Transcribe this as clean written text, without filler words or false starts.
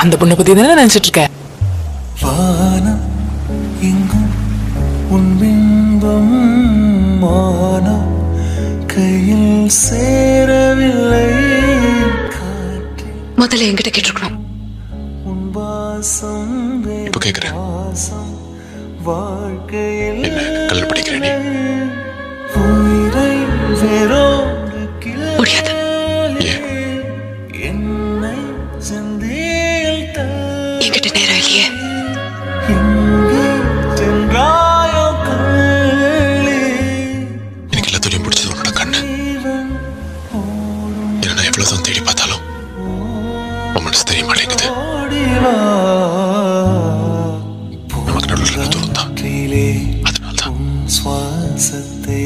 அந்த பொண்ணை பத்தி தானே நினைச்சிட்டு இருக்க. வானம் எங்கும் உன் பிம்பம் மானம் கையில் சேரவில்லை. முதல்ல என்கிட்ட கேட்டிருக்கணும். உன் வாசம் இப்ப கேக்குறேன். வாழ்க்கையில் என்ன கல்யாணம் படிக்கிறேன் நீ? உயிரை வேறோடு கிள்ளி முடியாது. என்னை சந்தியில் என்கிட்ட நேரம் இல்லையே. எங்கே சென்றாயோ கள்ளி எனக்கு எல்லாத்தையும் பிடிச்சது உன்னோட கண்ணு. என்ன நான் எவ்வளவுதான் தேடி பார்த்தாலும் உன் மனசு தெரிய மாட்டேங்குது. ஓடிவா நமக்கு நடுவில் இருக்க தூரம் தான். அதனால்தான் சுவாசத்தை